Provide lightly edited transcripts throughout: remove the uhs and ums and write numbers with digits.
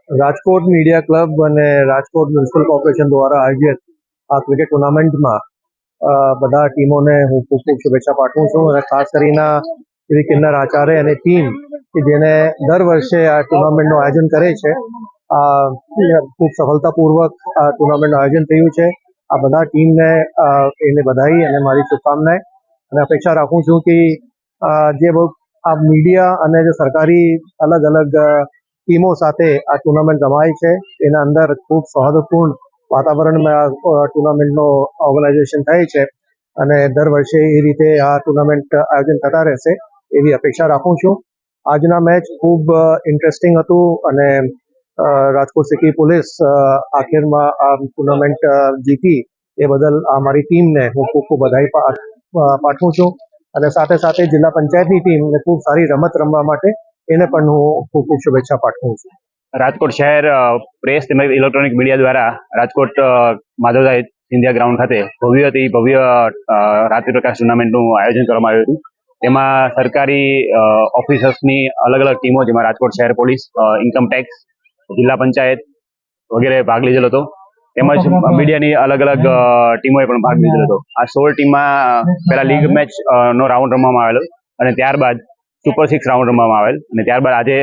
Rajkot media club અને Rajkot municipal corporation દ્વારા આયોજિત આ ક્રિકેટ ટુર્નામેન્ટમાં બધા ટીમોને હું ખૂબ ખૂબ શુભેચ્છા પાઠવું છું અને ખાસ કરીને શ્રી કિન્નર આચાર્ય અને ટીમ કે જેને દર વર્ષે આ ટુર્નામેન્ટનું આયોજન કરે છે. ખૂબ સફળતાપૂર્વક આ ટુર્નામેન્ટનું આયોજન થયું છે. આ બધા ટીમને એને બધાઈ અને મારી શુભકામનાએ અને અપેક્ષા રાખું છું કે જે આ મીડિયા અને જે સરકારી અલગ અલગ ટીમો સાથે આ ટુર્નામેન્ટ રમાય છે એના અંદર ખૂબ સૌહાર્દપૂર્ણ વાતાવરણમાં આ ટુર્નામેન્ટનો ઓર્ગેનાઇઝેશન થાય છે અને દર વર્ષે એ રીતે આ ટુર્નામેન્ટ આયોજન થતા રહેશે એવી અપેક્ષા રાખું છું. આજના મેચ ખૂબ ઇન્ટરેસ્ટિંગ હતું અને રાજકોટ સિટી પોલીસ આખિરમાં આ ટુર્નામેન્ટ જીતી એ બદલ અમારી ટીમને હું ખૂબ ખૂબ બધાઈ પાઠવું છું અને સાથે સાથે જિલ્લા પંચાયતની ટીમને ખૂબ સારી રમત રમવા માટે એને પણ હું ખૂબ ખૂબ શુભેચ્છા પાઠવું છું. રાજકોટ શહેર પ્રેસ તેમજ ઇલેક્ટ્રોનિક મીડિયા દ્વારા રાજકોટ માધવરાય સિંધિયા ગ્રાઉન્ડ ખાતે ભવ્ય રાત્રિ પ્રકાશ ટુર્નામેન્ટનું આયોજન કરવામાં આવ્યું હતું. તેમાં સરકારી ઓફિસર્સની અલગ અલગ ટીમો, જેમાં રાજકોટ શહેર પોલીસ, ઇન્કમ ટેક્સ, જિલ્લા પંચાયત વગેરે ભાગ લીધેલો હતો. તેમજ મીડિયાની અલગ અલગ ટીમોએ પણ ભાગ લીધેલો હતો. આ 16 ટીમમાં પહેલા લીગ મેચ નો રાઉન્ડ રમવામાં આવેલો અને ત્યારબાદ સુપર 6 રાઉન્ડ રમવામાં આવેલ અને ત્યારબાદ આજે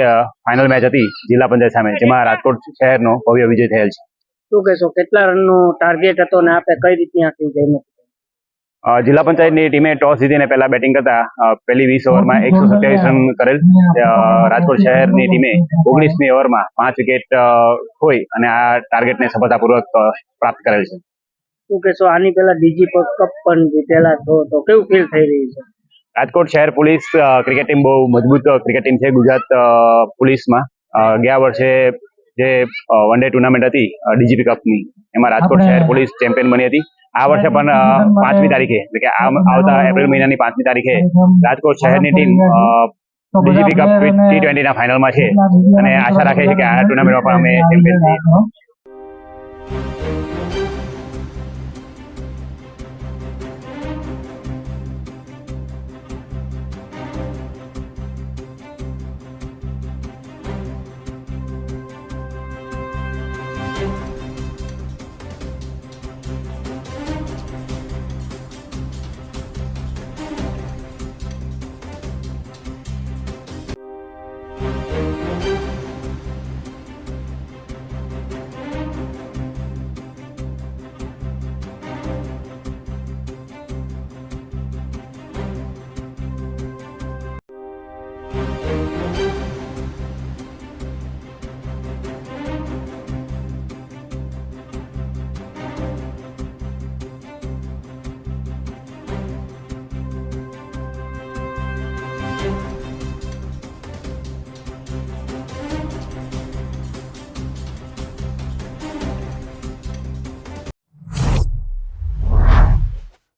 ફાઇનલ મેચ હતી જિલ્લા પંચાયત સામે, જેમાં રાજકોટ શહેરનો ભવ્ય વિજય થયેલ છે. શું કહેશો, કેટલા રનનો ટાર્ગેટ હતો અને આપે કઈ રીતની આખી ગેમ? જિલ્લા પંચાયતની ટીમે ટોસ જીતીને પહેલા બેટિંગ કરતા પહેલી 20 ઓવરમાં 127 રન કરેલ. રાજકોટ શહેરની ટીમે 19મી ઓવરમાં 5 વિકેટ ખોઈ અને આ ટાર્ગેટને સફળતાપૂર્વક પ્રાપ્ત કરેલ છે. શું કહેશો, આની પહેલા ડીજી કપ પણ જીતેલા છો તો કેવું ફીલ થઈ રહ્યું છે? રાજકોટ શહેર પોલીસ ક્રિકેટ ટીમ બહુ મજબૂત ક્રિકેટ ટીમ છે ગુજરાત પોલીસમાં. ગયા વર્ષે જે વન ડે ટુર્નામેન્ટ હતી ડીજીપી કપની, એમાં રાજકોટ શહેર પોલીસ ચેમ્પિયન બની હતી. આ વર્ષે પણ 5મી તારીખે, એટલે કે આવતા એપ્રિલ મહિનાની 5મી તારીખે રાજકોટ શહેરની ટીમ ડીજીપી કપ T20 ના ફાઇનલમાં છે અને આશા રાખે છે કે આ ટુર્નામેન્ટમાં પણ અમે ચેમ્પિયન થઈએ.